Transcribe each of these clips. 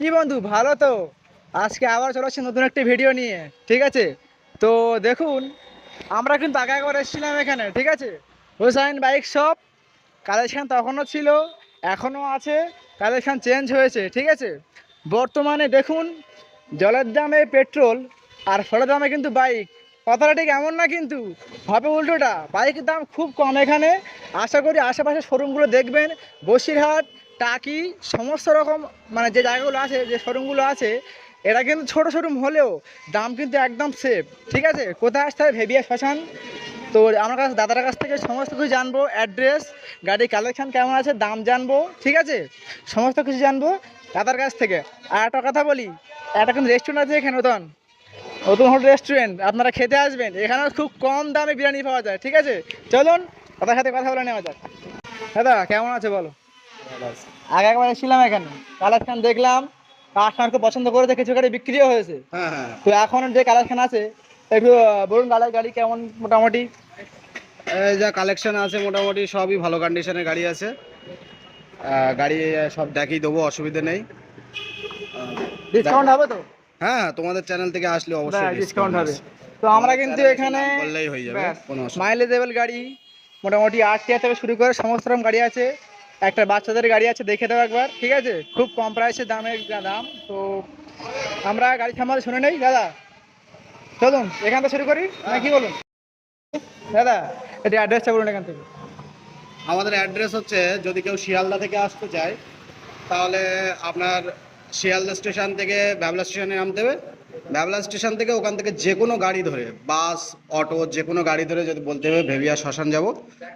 কি বন্ধু, ভালো তো? আজকে আবার চলে আসছি নতুন একটি ভিডিও নিয়ে। ঠিক আছে, তো দেখুন, আমরা কিন্তু আগে একবার এসেছিলাম এখানে। ঠিক আছে, হোসাইন বাইক শপ। কালেকশান তখনও ছিল, এখনও আছে, কালেকশান চেঞ্জ হয়েছে। ঠিক আছে, বর্তমানে দেখুন, জলের দামে পেট্রোল আর ফলের দামে কিন্তু বাইক। কথাটা ঠিক এমন না, কিন্তু হবে উল্টোটা। বাইকের দাম খুব কম এখানে। আশা করি আশেপাশে শোরুমগুলো দেখবেন, বসিরহাট, টাকি, সমস্ত রকম মানে যে জায়গাগুলো আছে, যে শোরুমগুলো আছে, এটা কিন্তু ছোটো শোরুম হলেও দাম কিন্তু একদম সেফ। ঠিক আছে, কোথায় আসতে হবে? ভেবিয়া শ্মশান। তো আমার কাছে দাদার কাছ থেকে সমস্ত কিছু জানবো, অ্যাড্রেস, গাড়ির কালেকশান কেমন আছে, দাম জানবো। ঠিক আছে, সমস্ত কিছু জানবো দাদার কাছ থেকে। আর একটা কথা বলি, একটা কিন্তু রেস্টুরেন্ট আছে এখানে, নতুন নতুন হোটেল রেস্টুরেন্ট, আপনারা খেতে আসবেন। এখানেও খুব কম দামে বিরিয়ানি পাওয়া যায়। ঠিক আছে, চলুন দাদার সাথে কথা বলে নেওয়া যাক। দাদা কেমন আছে বলো? আগে একবার এসেছিলাম এখানে, কালেকশান দেখলাম, কাস্টমার খুব পছন্দ করেছে, কিছু গাড়ি বিক্রিও হয়েছে। হ্যাঁ হ্যাঁ, তো এখন যে কালেকশান আছে একটু বলুন, গাড়ি গাড়ি কেমন মোটামুটি? এই যা কালেকশন আছে মোটামুটি সবই ভালো কন্ডিশনের গাড়ি আছে। গাড়ি সব দেখিয়ে দেবো, অসুবিধা নেই। ডিসকাউন্ট হবে তো? হ্যাঁ, তোমাদের চ্যানেল থেকে আসলে অবশ্যই ডিসকাউন্ট হবে। তো আমরা কিন্তু এখানে বললেই হয়ে যাবে, কোনো অসুবিধা মাইলেজেবল গাড়ি, মোটামুটি 8 থেকে শুরু করে সমস্ত রকম গাড়ি আছে। একটা বাচ্চাদের গাড়ি আছে, দেখে দাও একবার। ঠিক আছে, খুব কম প্রাইসে দামের দাম। তো আমরা গাড়ি সামনে শুনে নেই দাদা, চলুন এখান থেকে শুরু করি, না কি বলুন দাদা? এটা অ্যাড্রেসটা বলুন এখান থেকে। আমাদের অ্যাড্রেস হচ্ছে, যদি কেউ শিয়ালদা থেকে আসতে চায় তাহলে আপনার শিয়ালদা স্টেশন থেকে ব্যাবলা স্টেশনে নামতে হবে। ব্যাবলা স্টেশন থেকে ওখান থেকে যে কোনো গাড়ি ধরে, বাস, অটো, যে কোনো গাড়ি ধরে যদি বলতে হবে ভেবিয়া শ্মশান যাব,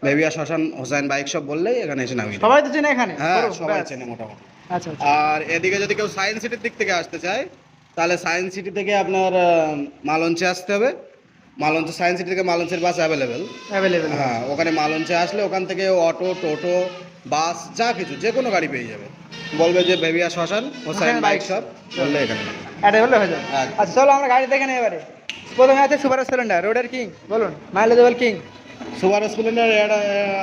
ভেবিয়া শ্মশান হোসাইন বাইক শপ বললেই এখানে এসে নামিয়ে দেবে। সবাই তো চেনে এখানে? হ্যাঁ, বলুন, সবাই ব্যাস। চেনে মোটামুটি। আচ্ছা আচ্ছা। আর এদিকে যদি কেউ সায়েন্স সিটির দিক থেকে আসতে চায় তাহলে সায়েন্স সিটি থেকে আপনার মালঞ্চে আসতে হবে। মালঞ্চে, সায়েন্স সিটি থেকে মালঞ্চের বাস অ্যাভেলেবেল। অ্যাভেলেবেল। হ্যাঁ, ওখানে মালঞ্চে আসলে ওখান থেকে অটো, টোটো, বাস, যা কিছু যে কোনো গাড়ি পেয়ে যাবে। বলবে যে বেবিয়া শ্মশান হোসাইন বাইক শপ বললে এখানে। অ্যাভেলেবল হয়ে যাবে। হ্যাঁ। আচ্ছা চলো আমরা গাড়ি দেখে নেই এবারে। প্রথমে আছে সুপার স্প্লেন্ডার, রোডের কিং, বলুন মাইলেজেবল কিং। সুপার স্প্লেন্ডার এটা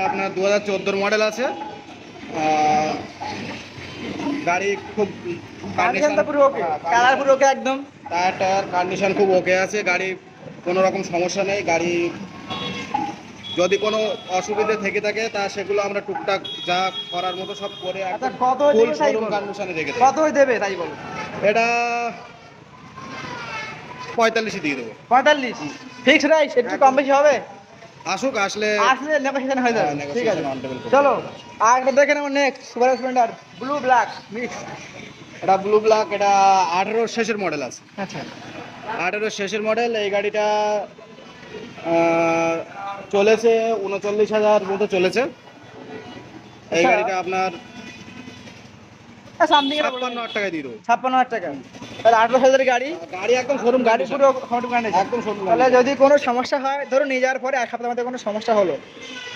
আপনার 2014 মডেল আছে। গাড়ি খুব কন্ডিশন তো পুরো ওকে, কালার পুরো ওকে একদম। টায়ার কন্ডিশন খুব ওকে আছে। গাড়ি কোনো রকম সমস্যা নেই। গাড়ি যদি কোনো অসুবিধে থেকে থাকে তা সেগুলো আমরা টুকটাক যা করার মতো সব করে আচ্ছা একদম কত ফুল দেবে তাই শোরুম বলো? কন্ডিশনে রেখে দেবো। কত দেবে তাই বলো? এটা 45 দিয়ে দেবো। 45 ফিক্স প্রাইস? একটু কম বেশি হবে? আসুক, আসলে আসলে নেগোসিয়েশন হয়ে যাবে। হ্যাঁ, ঠিক আছে, negotiation on table করবো। চলো আর একটা দেখে নেবো। Next super Splendor blue black mix. এটা ব্লু ব্ল্যাক, এটা 18 শেষের মডেল আছে। আচ্ছা 18 শেষের মডেল। এই গাড়িটা চলেছে 39,000 মতো চলেছে। এই আচ্ছা। গাড়িটা আপনার সামথিং 56,000 টাকায় দিয়ে দেবো। 56,000 টাকা। তাহলে 18,000 গাড়ি, গাড়ি একদম শোরুম গাড়ি পুরো শোরুম কন্ডিশন। একদম শোরুম। তাহলে যদি কোনো সমস্যা হয়, ধরো নিয়ে যাওয়ার পরে 1 সপ্তাহের মধ্যে কোনো সমস্যা হলো,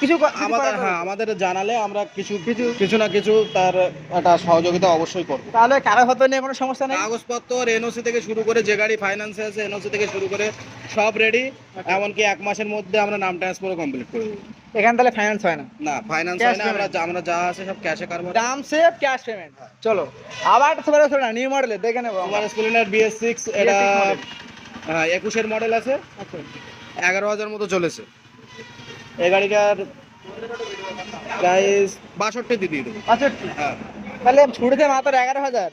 কিছু আমাদের, হ্যাঁ, আমাদের জানালে আমরা কিছু না কিছু তার একটা সহযোগিতা অবশ্যই করবো। তাহলে কাগজপত্র নিয়ে কোনো সমস্যা নেই? কাগজপত্র, এনওসি থেকে শুরু করে, যে গাড়ি ফাইন্যান্সে আছে এনওসি থেকে শুরু করে সব রেডি। এমনকি 1 মাসের মধ্যে আমরা নাম ট্রান্সফারও কমপ্লিট করে দেবো। এখানে তাহলে ফাইন্যান্স হয় না? না, ফাইন্যান্স Cash হয় না। আমরা payment? আমরা যা আছে সব ক্যাশে কারবার। দাম সেভ, ক্যাশ পেমেন্ট। চলো আবার একটা সুপার স্প্লেন্ডার নিউ মডেলের দেখে নেবো আমরা। সুপার স্প্লেন্ডার BS6, এটা BS6 model। 21-এর মডেল আছে। আচ্ছা 11,000 মতো চলেছে। এই গাড়িটার প্রাইস 62 দিয়ে দেবো। 65? হ্যাঁ, তাহলে ছুটিতে মাত্র 11,000,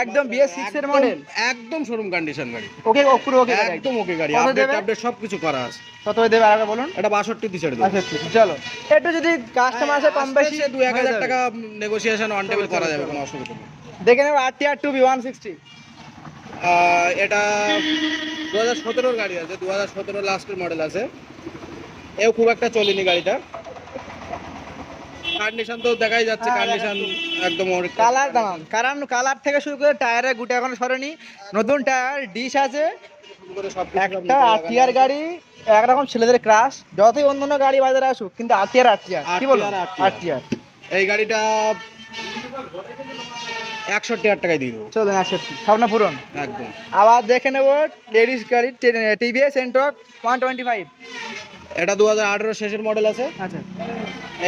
একদম BS6 এর মডেল, একদম শোরুম কন্ডিশন গাড়ি। ওকে পুরো ওকে একদম ওকে গাড়ি, কত আপডেট দেবে? আপডেট সব কিছু করা আছে। কত দেবে আর একবার বলুন? এটা 62 দিয়ে ছেড়ে দেবো। আচ্ছা চলো, একটু যদি কাস্টমার আসে কম বেশি 2-1,000 টাকা নেগোসিয়েশন অন টেবিল করা যাবে, কোনো অসুবিধা নেই। দেখে নেবো। RTR 2B 160। এটা 2017-র গাড়ি আছে, 2017 লাস্টের মডেল আছে। এও খুব একটা চলেনি গাড়িটা। কন্ডিশন তো দেখাই যাচ্ছে, হ্যাঁ, কন্ডিশন একদম কালার দাম, কারণ কালার থেকে শুরু করে টায়ারের গুটে এখনো সরেনি, নতুন টায়ার, ডিশ আছে, সব একটা RTR গাড়ি, একরকম ছেলেদের ক্রাশ। যতই অন্যান্য গাড়ি বাজারে আসুক, কিন্তু RTR কি বলবো? RTR এই গাড়িটা 61,000 টাকায় দিয়ে দেবো। চলুন 61, স্বপ্ন পূরণ। একদম। আবার দেখে নেবো লেডিস গাড়ি, TVS এন্টর্ক 125। এটা 2018 শেষের মডেল আছে। আচ্ছা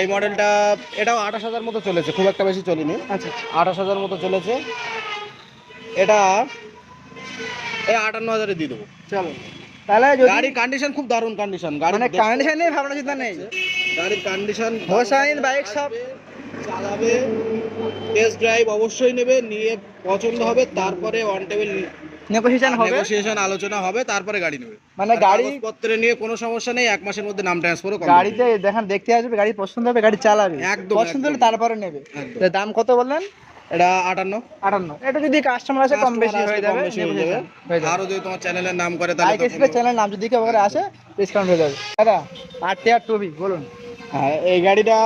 এই মডেলটা, এটাও 28,000 মতো চলেছে, খুব একটা বেশি চলেনি। আচ্ছা 28,000 মতো চলেছে। এটা এই 58,000-এ দিয়ে দেবো। চলো তাহলে যদি গাড়ির কন্ডিশন খুব দারুণ কন্ডিশন, গাড়ি মানে কন্ডিশন নেই, ভাবনা চিন্তা নেই। গাড়ির কন্ডিশন হোসাইন বাইক শপ চালাবে, টেস্ট ড্রাইভ অবশ্যই নেবে, নিয়ে পছন্দ হবে তারপরে অন টেবিল নেগোসিয়েশন হবে, নেগোসিয়েশন আলোচনা হবে, তারপরে গাড়ি নেবে। মানে আর গাড়ি কাগজপত্রে নিয়ে কোনো সমস্যা নেই, 1 মাসের মধ্যে নাম ট্রান্সফারও গাড়িতে দেখেন দেখতে আসবে, গাড়ি পছন্দ হবে, গাড়ি চালাবে, একদম, পছন্দ হলে একদম। তারপরে নেবে। একদম। তো দাম কত বললেন? এটা 58। 58। এটা যদি কাস্টমার আসে কম বেশি হয়ে যাবে, negotiation হয়ে যাবে। আরো যদি তোমার চ্যানেলের নাম করে তাহলে বাইক তো এক্সপ্রেস চ্যানেল নাম যদি কেউ করে আসে ডিসকাউন্ট হয়ে যাবে। দাদা আর টুবি বলুন। হ্যাঁ, এই গাড়িটা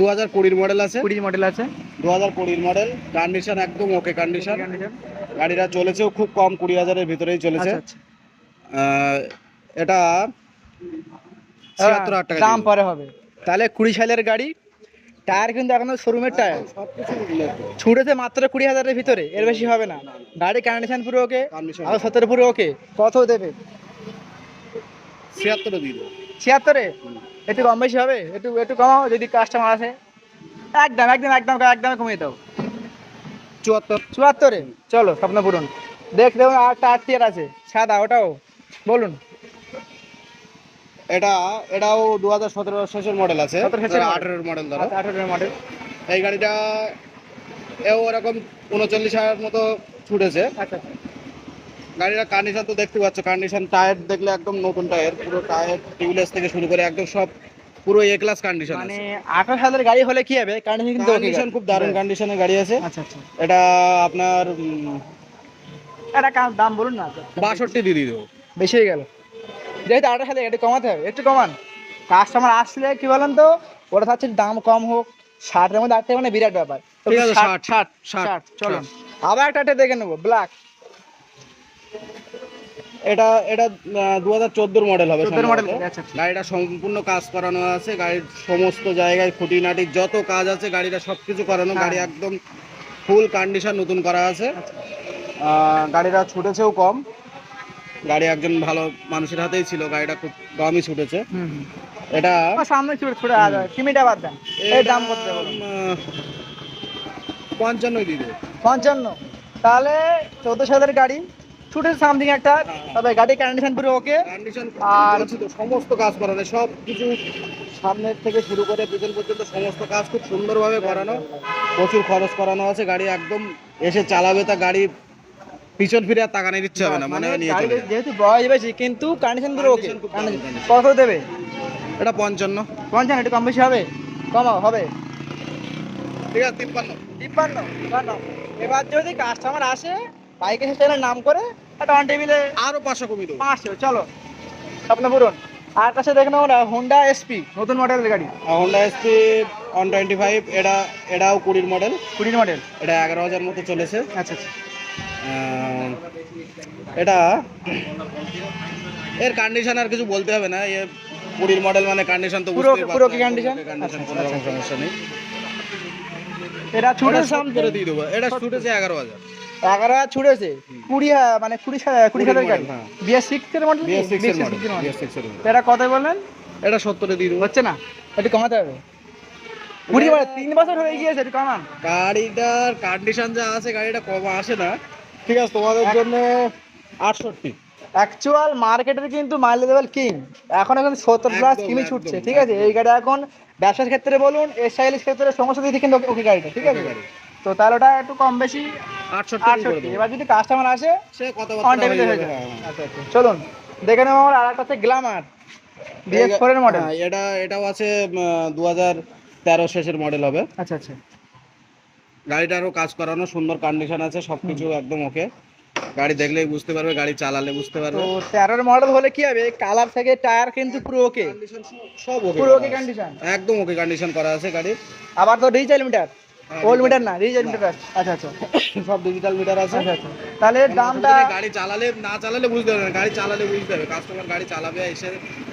2020 মডেল আছে, 20 মডেল আছে, 2020 মডেল, কন্ডিশন একদম ওকে কন্ডিশন। condition। গাড়িটা চলেছেও খুব কম, 20,000-এর ভিতরেই চলেছে। আচ্ছা আচ্ছা। এটা 76,000 টাকা দাম দিয়ে পরে হবে। তাহলে 20 সালের গাড়ি, টায়ার কিন্তু এখনো শোরুমের টায়ার, দেবো। সবকিছু উল্লেখ। ছুটেছে মাত্র 20,000-এর ভিতরে, এর বেশি হবে না। গাড়ি কন্ডিশন পুরো ওকে, Condition আর 70 পুরো ওকে। কত দেবে? 76 দিয়ে দেবো। 76-এ একটু কম বেশি হবে, একটু একটু কমাও যদি কাস্টমার আসে। একদম একদম একদম একদমই কমিয়ে দাও। 74। 74-এ চলো স্বপ্ন পূরণ। দেখুন আরেকটা আরটিআর আছে সাদা, ওটাও বলুন। এটাও 2017 শেষের মডেল আছে, 17 শেষের model। 18-এর মডেল ধরো। 18-এর মডেল। এই গাড়িটা এও ওরকম 39,000 মতো ছুটেছে। আচ্ছা গাড়িটা কন্ডিশন তো দেখতে পাচ্ছ, কন্ডিশন টায়ার দেখলে একদম নতুন টায়ার, পুরো টায়ার টিউবলেস থেকে শুরু করে একদম সব পুরো এ ক্লাস কন্ডিশন মানে আছে। 18 সালের গাড়ি হলে কি হবে, কন্ডিশন কিন্তু ওকে। কন্ডিশন খুব দারুণ কন্ডিশনের গাড়ি আছে। আচ্ছা আচ্ছা। এটা আপনার এটা দাম বলুন না। 62 দিয়ে দেবো। বেশি হয়ে গেল, যেহেতু 18 সালে একটু কমাতে হবে, একটু কমান। কাস্টমার আসলে কি বলেন তো, ওরা চাচ্ছে দাম কম হোক, 60-এর মধ্যে 8 মানে বিরাট ব্যাপার। ঠিক আছে, 60 60 60 চলুন। আবার একটা দেখে নেবো ব্ল্যাক। এটা এটা 2014 মডেল হবে 14 মডেল। সম্ভবত। আচ্ছা আচ্ছা। গাড়িটা সম্পূর্ণ কাজ করানো আছে, গাড়ির সমস্ত জায়গায় খুঁটিনাটি যত কাজ আছে গাড়িটা সবকিছু করানো। হ্যাঁ। গাড়ি একদম ফুল কন্ডিশন নতুন করা আছে। আচ্ছা। গাড়িটা ছুটেছেও কম, গাড়ি একজন ভালো মানুষের হাতেই ছিল, গাড়িটা খুব কমই ছুটেছে। হুম হুম। এটা সামনে ছুটে ছুটে আ যায়, কিমিটা বাদ দেন। এই দাম কত বলুন? 55 দিয়ে দেবো। 55। তাহলে 14 সালের গাড়ি, ছুটে সামথিং একটা, তবে গাড়ির কন্ডিশন পুরো ওকে। কন্ডিশন আর সমস্ত কাজ করানো, সব কিছু সামনের থেকে শুরু করে পিছন পর্যন্ত সমস্ত কাজ খুব সুন্দরভাবে করানো, প্রচুর খরচ করানো আছে। গাড়ি একদম এসে চালাবে, তা গাড়ি পিছন ফিরে আর তাকানোর ইচ্ছে হবে না, মনে হয় নিয়ে চলে যাবে। যেহেতু বয়স বেশি কিন্তু কন্ডিশন পুরো ওকে। Condition খুব দারুণ condition। কত দেবে? এটা 55। 55 একটু কম বেশি হবে, কমাও হবে। ঠিক আছে, 53। 53। এবার যদি কাস্টমার আসে, বাইক এসে চ্যানেল নাম করে একটা অন টেবিলে আরো 500 কমিয়ে দেবো। 500 চলো স্বপ্ন পূরণ। আর কাছে দেখে নেবো না হোন্ডা এসপি, নতুন মডেলের গাড়ি, হোন্ডা এসপি 125। এটাও 20 মডেল, 20 মডেল। এটা 11,000 মতো চলেছে। আচ্ছা আচ্ছা। এটা এর কন্ডিশন আর কিছু বলতে হবে না, 20 মডেল মানে কন্ডিশন তো পুরো- বুঝতেই পুরো পারছো, কি condition? কন্ডিশন আচ্ছা, কোনো রকম আচ্ছা। সমস্যা নেই। এটা ছুটে এটা সামথিং করে দিয়ে দেবো। এটা ছুটেছে 11,000। 11 ছুটেছে, 20 মানে 20 সালের গাড়ি, হ্যাঁ। BS6 এর মডেল। BS6 এর মডেল, BS6 এর মডেল। এটা কত বললেন? এটা 70 দিয়ে দেবো। হচ্ছে না, একটু কমাতে হবে। 20 মানে 3 বছর হয়ে গিয়েছে, একটু কমান। গাড়িটার কন্ডিশন যা আছে, গাড়িটা কম আসে না। ঠিক আছে, তোমাদের জন্য 68। অ্যাকচুয়াল মার্কেটের কিন্তু মাইলেজ লেভেল কিং, এখন 70 প্লাস একদম, কিমি একদম, ছুটছে। ঠিক আছে, এই গাড়ি এখন ব্যবসার ক্ষেত্রে বলুন, এসআইএল ক্ষেত্রে সমস্ত দিক থেকে কিন্তু ওকে গাড়িটা। ঠিক আছে, ওকে গাড়ি। তো তাহলে ওটা একটু কম বেশি 68 করে 68। দেবো। এবার যদি কাস্টমার আসে সে কত অন টেবিলে হয়ে যাবে। আচ্ছা আচ্ছা চলুন দেখে নেবো। আমার আর একটা আছে গ্ল্যামার, BS4 এর মডেল। এটাও আছে 2013 শেষের মডেল হবে। আচ্ছা আচ্ছা। গাড়িটারও কাজ করানো, সুন্দর কন্ডিশন আছে, সবকিছু একদম ওকে। গাড়ি দেখলেই বুঝতে পারবে, গাড়ি চালালে বুঝতে তো পারবে। 13 মডেল হলে কি হবে, কালার থেকে টায়ার কিন্তু পুরো ওকে, কন্ডিশন সব ওকে, পুরো ওকে কন্ডিশন, একদম ওকে কন্ডিশন করা আছে গাড়ির। আবার তো ডিজিটাল মিটার, হ্যাঁ, ওল্ড digital। মিটার না, ডিজিটাল মিটার। আচ্ছা আচ্ছা সব ডিজিটাল মিটার আছে। আচ্ছা আচ্ছা। তাহলে দামটা গাড়ি চালালে না চালালে বুঝতে পারবে না, গাড়ি চালালে বুঝতে হবে। কাস্টমার গাড়ি চালাবে, এসে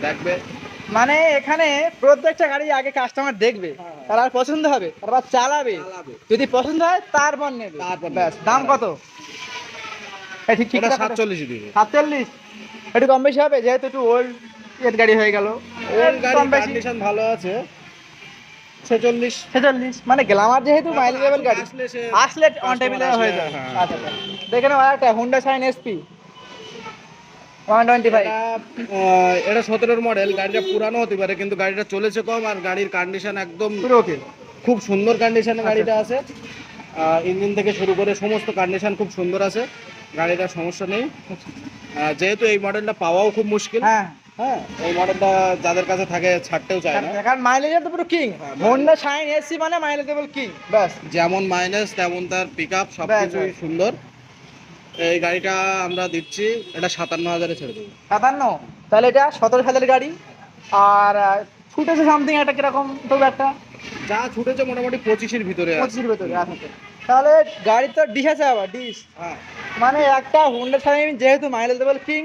দেখবে। মানে এখানে প্রত্যেকটা গাড়ি আগে কাস্টমার দেখবে, তার আর পছন্দ হবে, তারপর চালাবে, যদি পছন্দ হয় তারপর নেবে। তারপর নেবে। ব্যাস, দাম কত? এই ঠিক ঠিক এটা কথা। 47 দিবে। 47 একটু কম বেশি হবে, যেহেতু একটু ওল্ড এর গাড়ি হয়ে গেল, ওর গাড়ির কম বেশি। কন্ডিশন ভালো আছে। 46। 46 মানে গ্ল্যামার যেহেতু মাইলেজেবল গাড়ি আসলে সে আসলে অন টেবিলে customer হয়ে আসলে, যায়। হ্যাঁ। আচ্ছা আচ্ছা। দেখে নাও একটা হুন্ডা শাইন এসপি 125। এটা 17-র মডেল। গাড়িটা পুরানো হতে পারে কিন্তু গাড়িটা চলেছে কম, আর গাড়ির কন্ডিশন একদম পুরো ওকে। খুব সুন্দর কন্ডিশনে আচ্ছা, গাড়িটা আছে। ইঞ্জিন থেকে শুরু করে সমস্ত কন্ডিশন খুব সুন্দর আছে, গাড়িটার সমস্যা নেই। যেহেতু এই মডেলটা পাওয়াও খুব মুশকিল, হ্যাঁ হ্যাঁ, এই মডেলটা যাদের কাছে থাকে ছাড়তেও চায় না। কারণ মাইলেজের তো পুরো কিং। হ্যাঁ, হোন্ডা শাইন এসি মানে মাইলেজেবল কিং ব্যাস। যেমন মাইলেজ তেমন তার পিক আপ সব ব্যাস, কিছুই ব্যাস। সুন্দর। এই গাড়িটা আমরা দিচ্ছি, এটা 57,000-এ ছেড়ে দেবো। 57, তাহলে এটা 17 সালের গাড়ি। আর ছুটেছে সামথিং একটা কিরকম তবু একটা যা ছুটেছে মোটামুটি 25-এর ভিতরে আছে। 25-এর ভেতরে আছে। তাহলে গাড়ি তো ডিশ আছে, আবার ডিশ হ্যাঁ, মানে একটা হুন্ডা শাইন যেহেতু মাইলেজেবল কিং,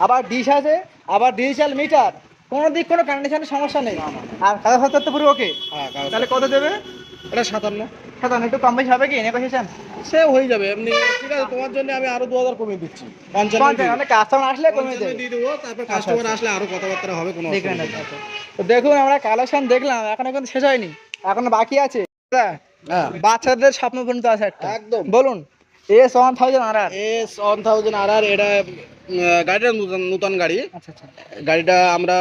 আবার ডিশ আছে, আবার ডিজিটাল মিটার, কোনো দিক কোনো কন্ডিশনের সমস্যা নেই। না, না, না। আর কাগজপত্র তো পুরো ওকে। হ্যাঁ, কাগজ। তাহলে কত দেবে? এটা 57। সাধারণ একটু কম বেশি হবে কি নেগোসিয়েশন? সে হয়ে যাবে এমনি, ঠিক আছে। তোমার জন্য আমি আরো 2000 কমিয়ে দিচ্ছি, 55 মানে কাস্টমার আসলে কমে যাবে। দিয়ে দেবো। তারপর আচ্ছা, কাস্টমার আচ্ছা। আসলে আরো কথাবার্তা হবে, কোনো দেখবেন অসুবিধা নেই। তো দেখুন আমরা কালেকশন দেখলাম, এখনো কিন্তু শেষ হয়নি, এখনো বাকি আছে। দাদা, হ্যাঁ, বাচ্চাদের স্বপ্ন পূরণ আছে একটা, একদম। বলুন। S1000 S1000 এটা গাড়িটা নতুন নতুন গাড়ি। আচ্ছা আচ্ছা গাড়িটা আমরা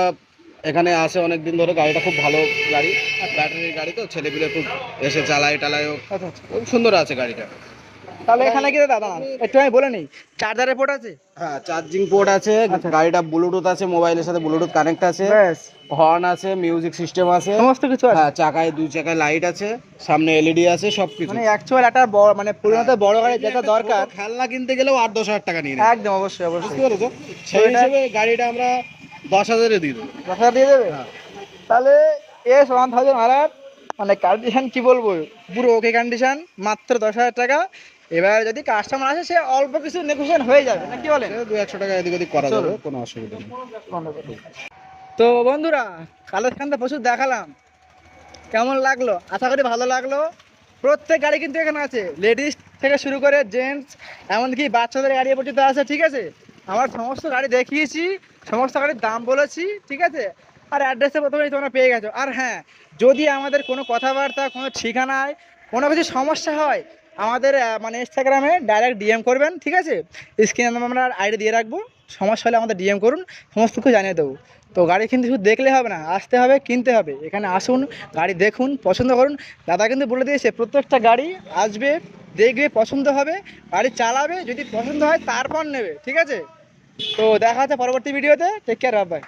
এখানে আসে অনেক দিন ধরে, গাড়িটা খুব ভালো গাড়ি, ব্যাটারির গাড়ি তো, ছেলেপিলে খুব এসে চালায় টালায়ও, আচ্ছা আচ্ছা। খুব সুন্দর আছে গাড়িটা। তাহলে এখানে কি দাদা একটু আমি বলে নিই, চার্জারের পোর্ট আছে? হ্যাঁ, চার্জিং পোর্ট আছে, আচ্ছা। গাড়িটা ব্লুটুথ আছে, মোবাইলের সাথে ব্লুটুথ কানেক্ট আছে, ব্যাস হর্ন আছে, মিউজিক সিস্টেম আছে, সমস্ত কিছু আছে। হ্যাঁ, চাকায় 2 চাকায় লাইট আছে, সামনে এলইডি আছে, সবকিছু। মানে অ্যাকচুয়াল একটা বড় মানে পরিণত বড় গাড়ি যেটা একটা দরকার। ছোট খেলনা কিনতে গেলেও 8-10 হাজার টাকা নিয়ে নেয়, একদম অবশ্যই বুঝতে অবশ্যই। পেরেছো? সেই এটা- হিসেবে গাড়িটা আমরা 10,000-এ দিয়ে দেবো। 10,000 দিয়ে দেবে? হ্যাঁ। তাহলে S1000 মানে কন্ডিশন কি বলবো, পুরো ওকে কন্ডিশন, মাত্র 10,000 টাকা। এবার যদি কাস্টমার আসে সে অল্প কিছু নেগোসিয়েশন হয়ে যাবে, না কি বলেন? সে 200-100 টাকা এদিক ওদিক করা চলো। যাবে, কোনো অসুবিধা নেই। তো বন্ধুরা, কালেকশনটা প্রচুর দেখালাম, কেমন লাগলো? আশা করি ভালো লাগলো। প্রত্যেক গাড়ি কিন্তু এখানে আছে, লেডিস থেকে শুরু করে জেন্টস, এমনকি বাচ্চাদের গাড়ি পর্যন্ত আছে, ঠিক আছে। আমার সমস্ত গাড়ি দেখিয়েছি, সমস্ত গাড়ির দাম বলেছি, ঠিক আছে। আর অ্যাড্রেসে প্রথমেই তোমরা পেয়ে গেছো। আর হ্যাঁ, যদি আমাদের কোনো কথাবার্তা, কোনো ঠিকানায় কোনো কিছু সমস্যা হয়, আমাদের মানে ইনস্টাগ্রামে ডাইরেক্ট ডিএম করবেন, ঠিক আছে। স্ক্রিনে আমরা আইডি দিয়ে রাখবো, সমস্যা হলে আমাদের ডিএম করুন, সমস্ত কিছু জানিয়ে দেবো। তো গাড়ি কিন্তু শুধু দেখলে হবে না, আসতে হবে, কিনতে হবে। এখানে আসুন, গাড়ি দেখুন, পছন্দ করুন। দাদা কিন্তু বলে দিয়েছে প্রত্যেকটা গাড়ি আসবে, দেখবে, পছন্দ হবে, গাড়ি চালাবে, যদি পছন্দ হয় তারপর নেবে, ঠিক আছে। তো দেখা হচ্ছে পরবর্তী ভিডিওতে। Take care, by.